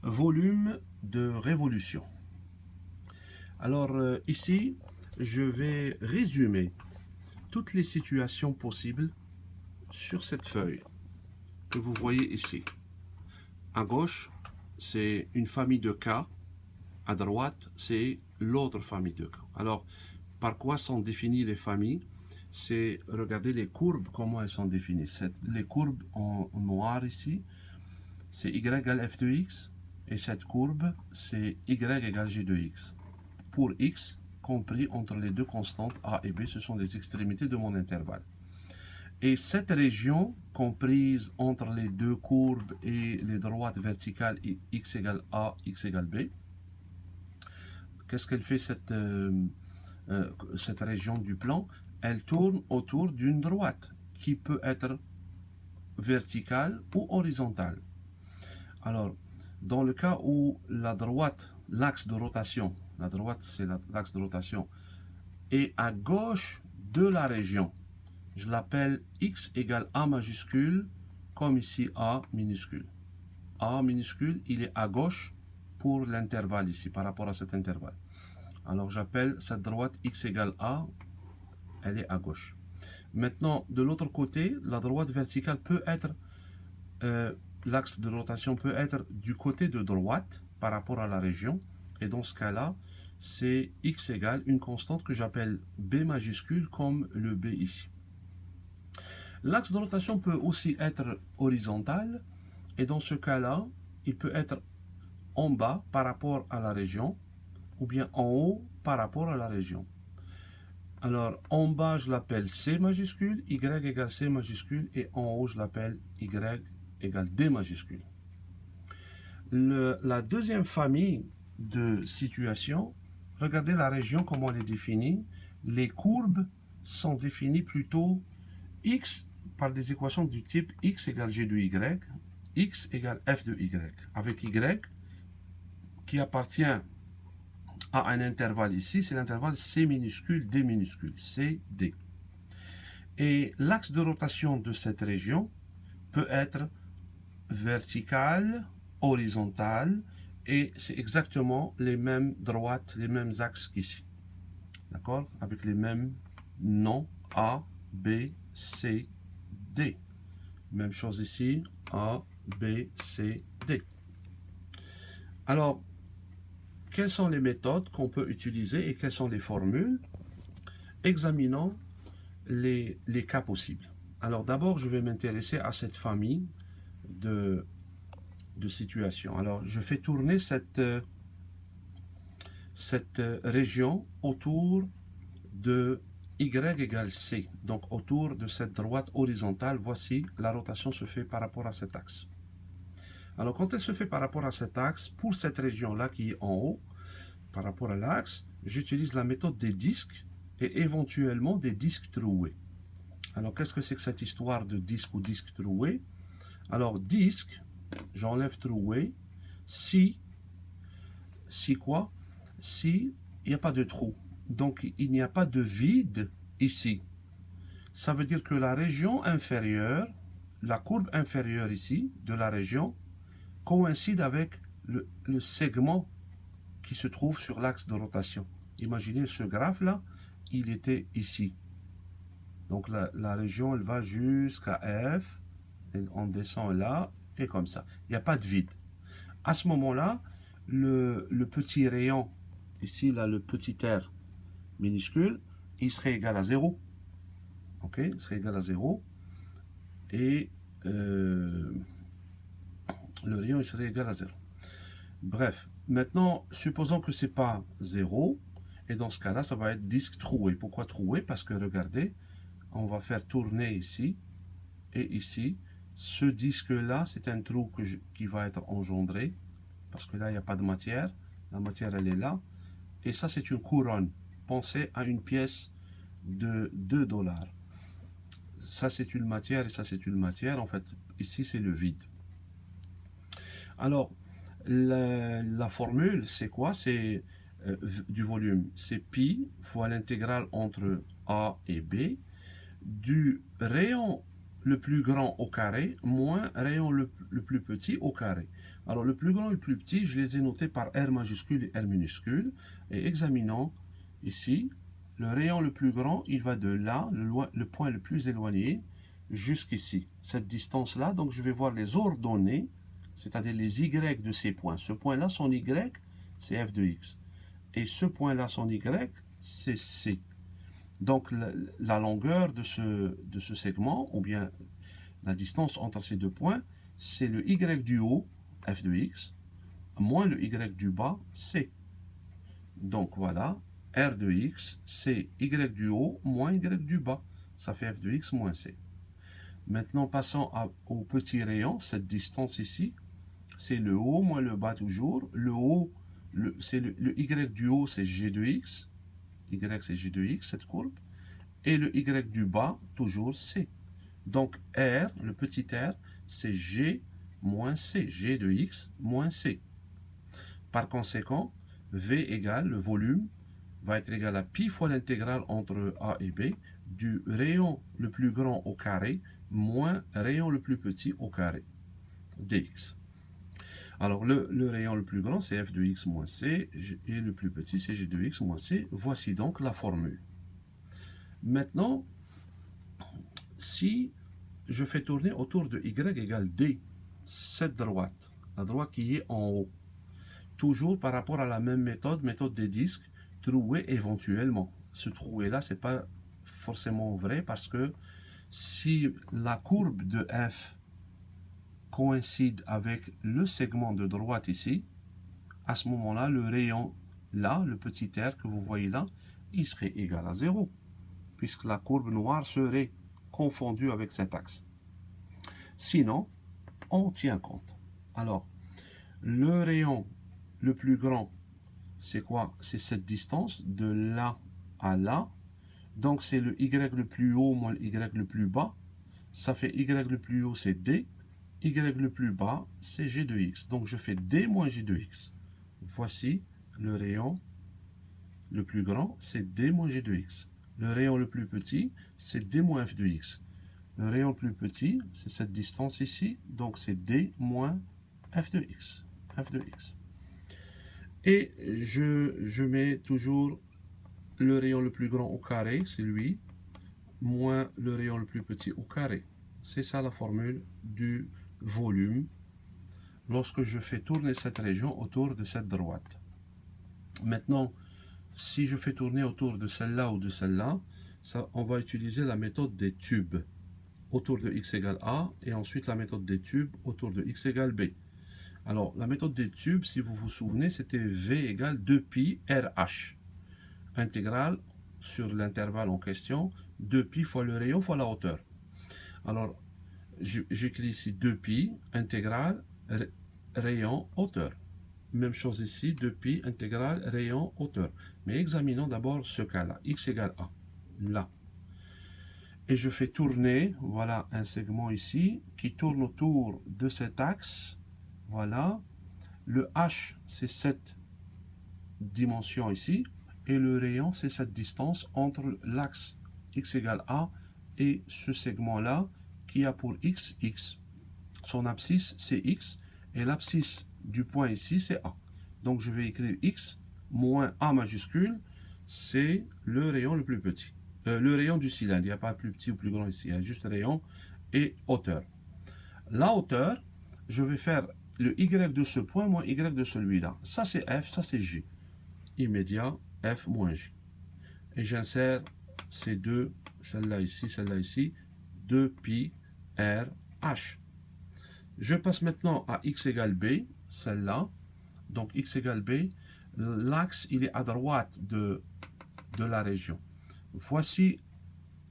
Volume de révolution. Alors ici, je vais résumer toutes les situations possibles sur cette feuille que vous voyez ici. À gauche, c'est une famille de cas. À droite, c'est l'autre famille de cas. Alors, par quoi sont définies les familles? C'est regarder les courbes, comment elles sont définies. Les courbes en noir ici, c'est y égale f de x, et cette courbe, c'est y égale g de x. Pour x, compris entre les deux constantes a et b, ce sont les extrémités de mon intervalle. Et cette région, comprise entre les deux courbes et les droites verticales x égale a, x égale b, qu'est-ce qu'elle fait cette région du plan? Elle tourne autour d'une droite qui peut être verticale ou horizontale. Alors, dans le cas où la droite, l'axe de rotation, la droite c'est l'axe de rotation, est à gauche de la région, je l'appelle x égale a majuscule, comme ici a minuscule. A minuscule, il est à gauche pour l'intervalle ici, par rapport à cet intervalle. Alors j'appelle cette droite x égale a, elle est à gauche. Maintenant, de l'autre côté, la droite verticale peut être, l'axe de rotation peut être du côté de droite par rapport à la région. Et dans ce cas-là, c'est x égale une constante que j'appelle b majuscule comme le b ici. L'axe de rotation peut aussi être horizontal. Et dans ce cas-là, il peut être en bas par rapport à la région ou bien en haut par rapport à la région. Alors, en bas, je l'appelle C majuscule, Y égale C majuscule, et en haut, je l'appelle Y égale D majuscule. La deuxième famille de situations, regardez la région, comment elle est définie. Les courbes sont définies plutôt x par des équations du type x égale g de y, x égale f de y, avec y qui appartient à un intervalle ici, c'est l'intervalle C minuscule, D minuscule, C, D. Et l'axe de rotation de cette région peut être vertical, horizontal, et c'est exactement les mêmes droites, les mêmes axes qu'ici. D'accord? Avec les mêmes noms A, B, C, D. Même chose ici, A, B, C, D. Alors, quelles sont les méthodes qu'on peut utiliser et quelles sont les formules? Examinons les cas possibles. Alors d'abord, je vais m'intéresser à cette famille de situations. Alors, je fais tourner cette région autour de y égale c, donc autour de cette droite horizontale. Voici, la rotation se fait par rapport à cet axe. Alors, quand elle se fait par rapport à cet axe, pour cette région-là qui est en haut, par rapport à l'axe, j'utilise la méthode des disques et éventuellement des disques troués. Alors, qu'est-ce que c'est que cette histoire de disque ou disque troué? Alors, disque, j'enlève troué, si quoi? Si il n'y a pas de trou. Donc, il n'y a pas de vide ici. Ça veut dire que la région inférieure, la courbe inférieure ici, de la région, coïncide avec le segment qui se trouve sur l'axe de rotation. Imaginez ce graphe-là, il était ici. Donc la région, elle va jusqu'à F, et on descend là, et comme ça. Il n'y a pas de vide. À ce moment-là, le petit rayon, ici, là, le petit r minuscule, il serait égal à 0. Ok, il serait égal à 0. Et le rayon, il serait égal à 0. Bref, maintenant, supposons que ce n'est pas 0, et dans ce cas-là, ça va être disque troué. Pourquoi troué? Parce que regardez, on va faire tourner ici et ici. Ce disque-là, c'est un trou qui va être engendré, parce que là, il n'y a pas de matière. La matière, elle est là. Et ça, c'est une couronne. Pensez à une pièce de 2 $. Ça, c'est une matière et ça, c'est une matière. En fait, ici, c'est le vide. Alors, la formule, c'est quoi? C'est du volume. C'est pi fois l'intégrale entre A et B du rayon le plus grand au carré moins rayon le plus petit au carré. Alors le plus grand et le plus petit, je les ai notés par R majuscule et R minuscule. Et examinons ici, le rayon le plus grand, il va de là, le point le plus éloigné, jusqu'ici. Cette distance-là, donc je vais voir les ordonnées, c'est-à-dire les Y de ces points. Ce point-là, son Y, c'est f de x. Et ce point-là, son Y, c'est C. Donc la longueur de ce segment, ou bien la distance entre ces deux points, c'est le Y du haut, f de x, moins le Y du bas, C. Donc voilà, R de x, c'est Y du haut moins Y du bas. Ça fait f de x moins C. Maintenant, passons au petit rayon, cette distance ici, c'est le haut moins le bas toujours. Le haut, c'est le Y du haut, c'est G de x. Y, c'est G de x, cette courbe. Et le Y du bas, toujours C. Donc R, le petit r, c'est G moins C. G de x moins C. Par conséquent, V égale, le volume, va être égal à pi fois l'intégrale entre A et B du rayon le plus grand au carré moins rayon le plus petit au carré, dx. Alors le rayon le plus grand, c'est f de x moins c, et le plus petit, c'est g de x moins c. Voici donc la formule. Maintenant, si je fais tourner autour de y égale d, cette droite, la droite qui est en haut, toujours par rapport à la même méthode des disques, trouer éventuellement. Ce trouer-là, ce n'est pas forcément vrai parce que si la courbe de f coïncide avec le segment de droite ici, à ce moment-là, le rayon là, le petit r que vous voyez là, il serait égal à 0, puisque la courbe noire serait confondue avec cet axe. Sinon, on tient compte. Alors, le rayon le plus grand, c'est quoi? C'est cette distance de là à là. Donc, c'est le y le plus haut moins le y le plus bas. Ça fait y le plus haut, c'est d. Y le plus bas, c'est g de x. Donc, je fais d moins g de x. Voici le rayon le plus grand, c'est d moins g de x. Le rayon le plus petit, c'est d moins f de x. Le rayon le plus petit, c'est cette distance ici. Donc, c'est d moins f de x. F de x. Et je mets toujours le rayon le plus grand au carré, c'est lui, moins le rayon le plus petit au carré. C'est ça la formule du volume lorsque je fais tourner cette région autour de cette droite. Maintenant, si je fais tourner autour de celle-là ou de celle-là, on va utiliser la méthode des tubes autour de x égale a et ensuite la méthode des tubes autour de x égale b. Alors, la méthode des tubes, si vous vous souvenez, c'était V égale 2pi RH. Intégrale sur l'intervalle en question, 2pi fois le rayon fois la hauteur. Alors, j'écris ici 2pi, intégrale, rayon, hauteur. Même chose ici, 2pi, intégrale, rayon, hauteur. Mais examinons d'abord ce cas-là, x égale a, là. Et je fais tourner, voilà un segment ici, qui tourne autour de cet axe. Voilà, le H, c'est cette dimension ici, et le rayon, c'est cette distance entre l'axe x égale a et ce segment-là qui a pour x, x. Son abscisse, c'est x, et l'abscisse du point ici, c'est a. Donc je vais écrire x moins a majuscule, c'est le rayon le plus petit. Le rayon du cylindre, il n'y a pas plus petit ou plus grand ici, il y a juste rayon et hauteur. La hauteur, je vais faire le y de ce point moins y de celui-là. Ça c'est f, ça c'est g. Immédiat, f moins g. Et j'insère ces deux, celle-là ici, 2pi r h. Je passe maintenant à x égale b, celle-là. Donc x égale b, l'axe il est à droite de la région. Voici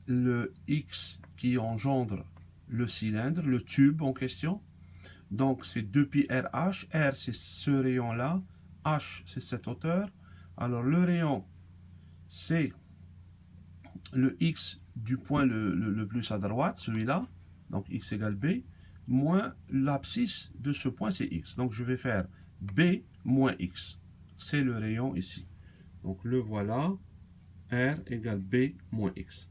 le x qui engendre le cylindre, le tube en question. Donc c'est 2pi RH. R c'est ce rayon-là. H c'est cette hauteur. Alors le rayon c'est le x du point le plus à droite, celui-là. Donc x égale b. Moins l'abscisse de ce point c'est x. Donc je vais faire b moins x. C'est le rayon ici. Donc le voilà. R égale b moins x.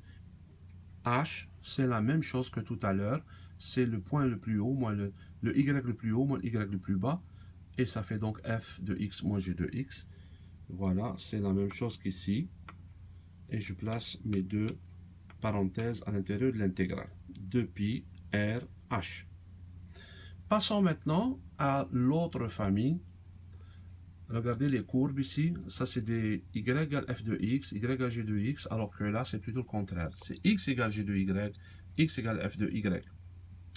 H, c'est la même chose que tout à l'heure. C'est le point le plus haut, moins le Y le plus haut, moins le Y le plus bas. Et ça fait donc f de x moins g de x. Voilà, c'est la même chose qu'ici. Et je place mes deux parenthèses à l'intérieur de l'intégrale. 2pi r h. Passons maintenant à l'autre famille. Regardez les courbes ici. Ça, c'est des y égale f de x, y égale g de x, alors que là, c'est plutôt le contraire. C'est x égale g de y, x égale f de y,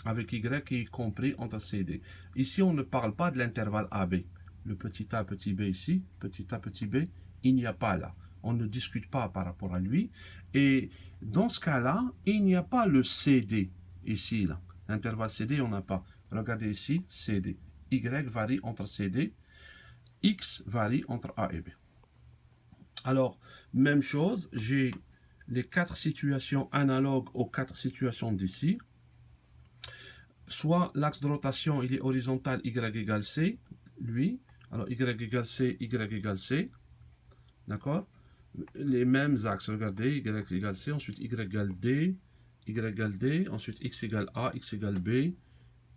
avec y qui est compris entre c et d. Ici, on ne parle pas de l'intervalle AB. Le petit a, petit b ici, petit a, petit b, il n'y a pas là. On ne discute pas par rapport à lui. Et dans ce cas-là, il n'y a pas le CD ici, là. L'intervalle CD, on n'a pas. Regardez ici, CD. Y varie entre CD. X varie entre A et B. Alors, même chose, j'ai les 4 situations analogues aux 4 situations d'ici. Soit l'axe de rotation, il est horizontal, Y égale C, lui. Alors, Y égale C, Y égale C. D'accord? Les mêmes axes, regardez, Y égale C, ensuite Y égale D, Y égale D, ensuite X égale A, X égale B,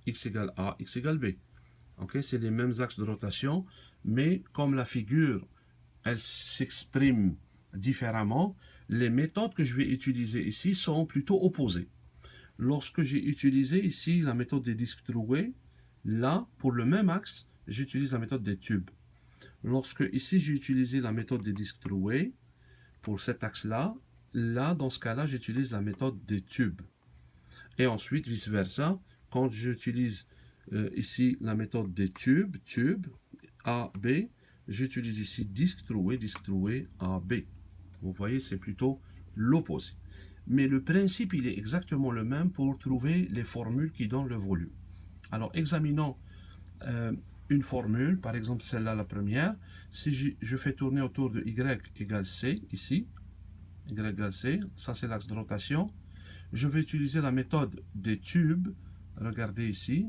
X égale A, X égale B. Ok, c'est les mêmes axes de rotation, mais comme la figure, elle s'exprime différemment, les méthodes que je vais utiliser ici sont plutôt opposées. Lorsque j'ai utilisé ici la méthode des disques troués, là, pour le même axe, j'utilise la méthode des tubes. Lorsque ici, j'ai utilisé la méthode des disques troués, pour cet axe-là, là, dans ce cas-là, j'utilise la méthode des tubes. Et ensuite, vice-versa, quand j'utilise ici la méthode des tubes, A, B, j'utilise ici disque troué, A, B. Vous voyez, c'est plutôt l'opposé. Mais le principe, il est exactement le même pour trouver les formules qui donnent le volume. Alors, examinons une formule, par exemple celle-là, la première. Si je fais tourner autour de Y égale C, ici, Y égale C, ça c'est l'axe de rotation. Je vais utiliser la méthode des tubes. Regardez ici.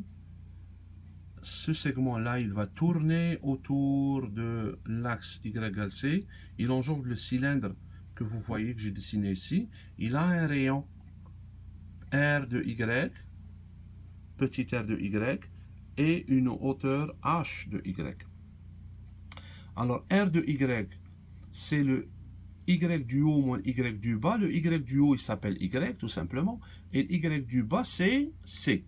Ce segment-là, il va tourner autour de l'axe Y égale C. Il engendre le cylindre que vous voyez que j'ai dessiné ici. Il a un rayon R de Y, petit r de Y, et une hauteur H de Y. Alors, R de Y, c'est le Y du haut moins Y du bas. Le Y du haut, il s'appelle Y, tout simplement. Et le Y du bas, c'est C.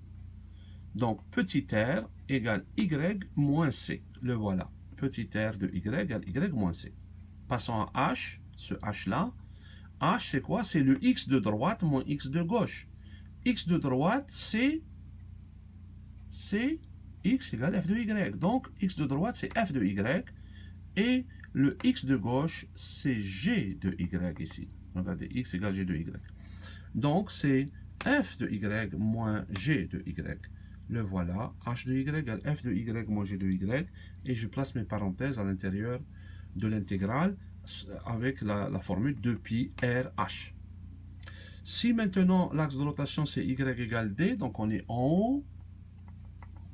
Donc, petit r égale Y moins C. Le voilà. Petit r de Y égale Y moins C. Passons à H, ce H-là. H, c'est quoi? C'est le X de droite moins X de gauche. X de droite, c'est X égale F de Y. Donc, X de droite, c'est F de Y. Et le X de gauche, c'est G de Y ici. Regardez, X égale G de Y. Donc, c'est F de Y moins G de Y. Le voilà, H de Y égale F de Y moins G de Y. Et je place mes parenthèses à l'intérieur de l'intégrale avec la formule 2pi RH. Si maintenant l'axe de rotation c'est Y égale D, donc on est en haut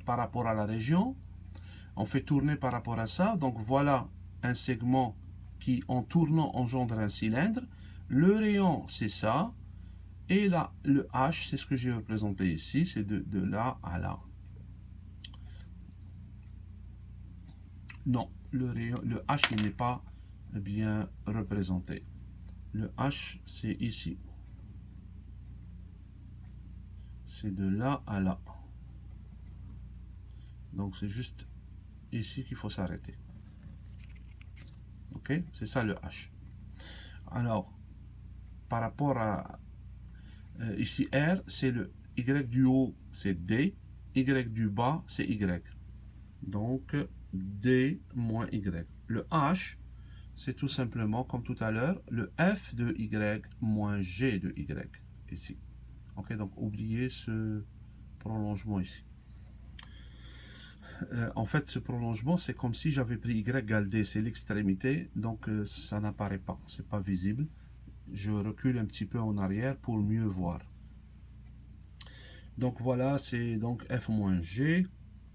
par rapport à la région, on fait tourner par rapport à ça, donc voilà un segment qui en tournant engendre un cylindre, le rayon c'est ça, et là le H c'est ce que j'ai représenté ici, c'est de là à là. Non, le H il n'est pas bien représenté. Le H c'est ici. C'est de là à là. Donc c'est juste ici qu'il faut s'arrêter. Ok, c'est ça le H. Alors, par rapport à ici R, c'est le Y du haut, c'est D, Y du bas, c'est Y. Donc D moins Y. Le H, c'est tout simplement, comme tout à l'heure, le F de Y moins G de Y, ici. Ok, donc oubliez ce prolongement ici. En fait, ce prolongement, c'est comme si j'avais pris Y égale D, c'est l'extrémité, donc ça n'apparaît pas, c'est pas visible. Je recule un petit peu en arrière pour mieux voir. Donc voilà, c'est donc F moins G,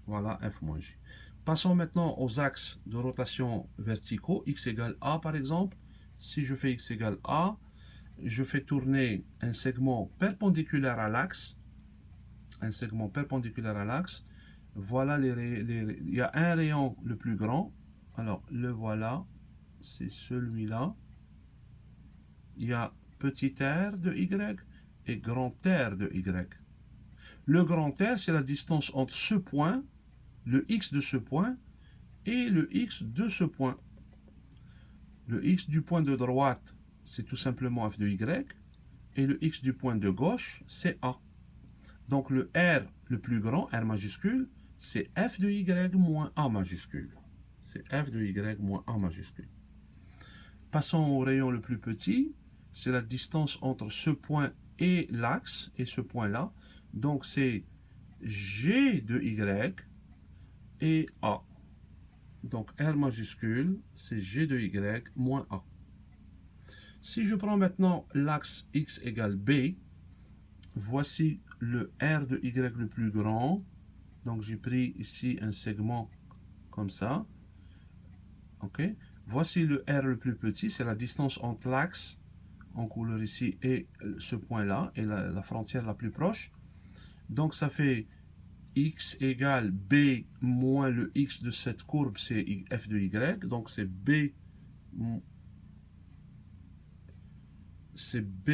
voilà F moins G. Passons maintenant aux axes de rotation verticaux, X égale A par exemple. Si je fais X égale A, je fais tourner un segment perpendiculaire à l'axe. Un segment perpendiculaire à l'axe. Voilà il y a un rayon le plus grand. Alors, le voilà. C'est celui-là. Il y a petit r de y et grand R de y. Le grand R, c'est la distance entre ce point, le x de ce point, et le x de ce point. Le x du point de droite, c'est tout simplement f de y, et le x du point de gauche, c'est a. Donc le R le plus grand, R majuscule, c'est f de y moins a majuscule. C'est f de y moins a majuscule. Passons au rayon le plus petit, c'est la distance entre ce point et l'axe, et ce point-là. Donc c'est g de y et a. Donc R majuscule, c'est g de y moins a. Si je prends maintenant l'axe x égale b, voici le R de y le plus grand. Donc j'ai pris ici un segment comme ça. Ok. Voici le R le plus petit, c'est la distance entre l'axe en couleur ici et ce point-là, et la frontière la plus proche. Donc ça fait x égale b moins le x de cette courbe, c'est f de y. Donc c'est b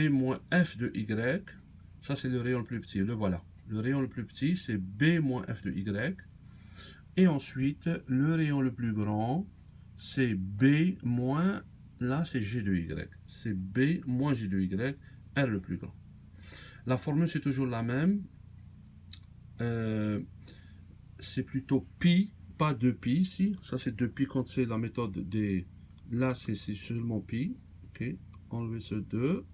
moins f de y. Ça c'est le rayon le plus petit, le voilà. Le rayon le plus petit, c'est b moins f de y. Et ensuite, le rayon le plus grand, c'est b moins, là c'est g de y. C'est b moins g de y, r le plus grand. La formule c'est toujours la même. C'est plutôt pi, pas 2pi ici. Ça c'est 2pi quand c'est la méthode des... Là c'est seulement pi. Ok, enlever ce 2.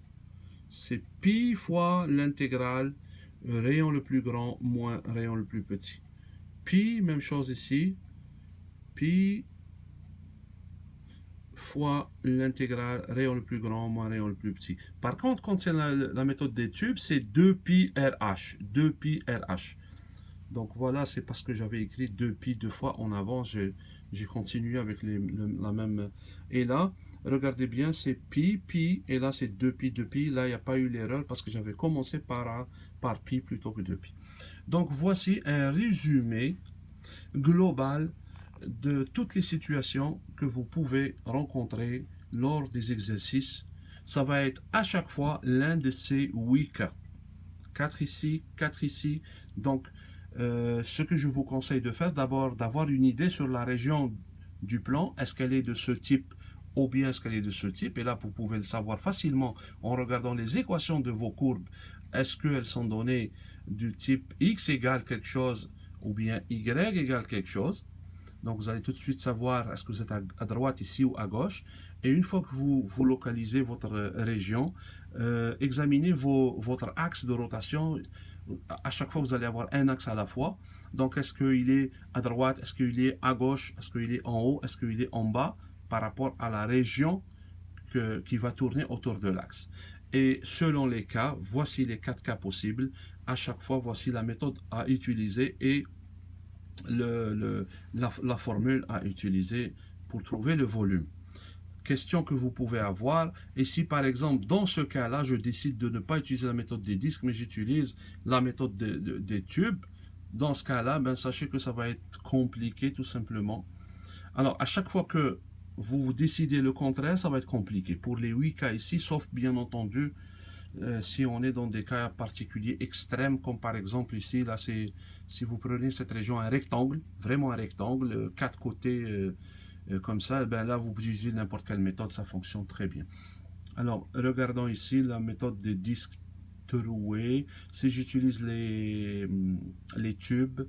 C'est pi fois l'intégrale rayon le plus grand moins rayon le plus petit. Pi, même chose ici. Pi fois l'intégrale rayon le plus grand moins rayon le plus petit. Par contre, quand c'est la méthode des tubes, c'est 2pi RH. 2pi RH. Donc voilà, c'est parce que j'avais écrit 2pi deux fois en avant, j'ai continué avec la même. Et là, regardez bien, c'est pi, pi, et là c'est 2pi, 2pi. Là, il n'y a pas eu l'erreur parce que j'avais commencé par pi plutôt que 2pi. Donc voici un résumé global de toutes les situations que vous pouvez rencontrer lors des exercices. Ça va être à chaque fois l'un de ces 8 cas. 4 ici, 4 ici. Donc, ce que je vous conseille de faire, d'abord d'avoir une idée sur la région du plan. Est-ce qu'elle est de ce type ou bien est-ce qu'elle est de ce type? Et là, vous pouvez le savoir facilement en regardant les équations de vos courbes. Est-ce qu'elles sont données du type x égale quelque chose ou bien y égale quelque chose? Donc, vous allez tout de suite savoir est-ce que vous êtes à droite ici ou à gauche. Et une fois que vous localisez votre région, examinez votre axe de rotation. À chaque fois, vous allez avoir un axe à la fois. Donc, est-ce qu'il est à droite? Est-ce qu'il est à gauche? Est-ce qu'il est en haut? Est-ce qu'il est en bas? Par rapport à la région qui va tourner autour de l'axe. Et selon les cas, voici les 4 cas possibles. À chaque fois, voici la méthode à utiliser et la formule à utiliser pour trouver le volume. Question que vous pouvez avoir, et si par exemple dans ce cas-là je décide de ne pas utiliser la méthode des disques mais j'utilise la méthode des tubes, dans ce cas-là, ben, sachez que ça va être compliqué tout simplement. Alors à chaque fois que vous décidez le contraire, ça va être compliqué pour les 8 cas ici, sauf bien entendu si on est dans des cas particuliers extrêmes, comme par exemple ici, là, si vous prenez cette région un rectangle, vraiment un rectangle, 4 côtés comme ça, ben là, vous utilisez n'importe quelle méthode, ça fonctionne très bien. Alors, regardons ici la méthode des disques troués. Si j'utilise les tubes,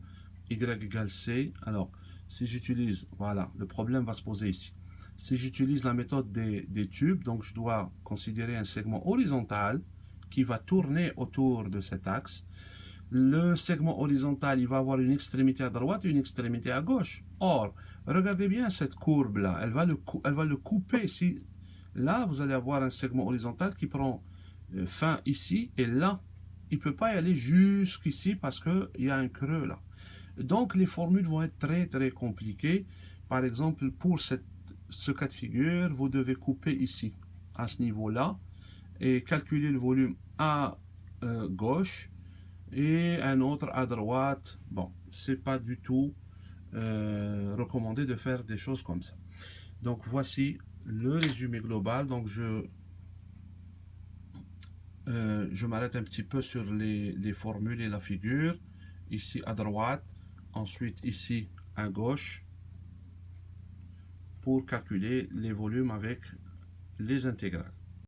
Y égale C, alors, si j'utilise, voilà, le problème va se poser ici. Si j'utilise la méthode des tubes, donc je dois considérer un segment horizontal qui va tourner autour de cet axe. Le segment horizontal, il va avoir une extrémité à droite et une extrémité à gauche. Or, regardez bien cette courbe-là, elle va le couper ici. Là, vous allez avoir un segment horizontal qui prend fin ici, et là, il ne peut pas y aller jusqu'ici parce qu'il y a un creux là. Donc, les formules vont être très, très compliquées. Par exemple, pour ce cas de figure, vous devez couper ici, à ce niveau-là. et calculer le volume à gauche et un autre à droite. Bon, c'est pas du tout recommandé de faire des choses comme ça. Donc voici le résumé global. Donc je m'arrête un petit peu sur les formules et la figure. Ici à droite, ensuite ici à gauche, pour calculer les volumes avec les intégrales.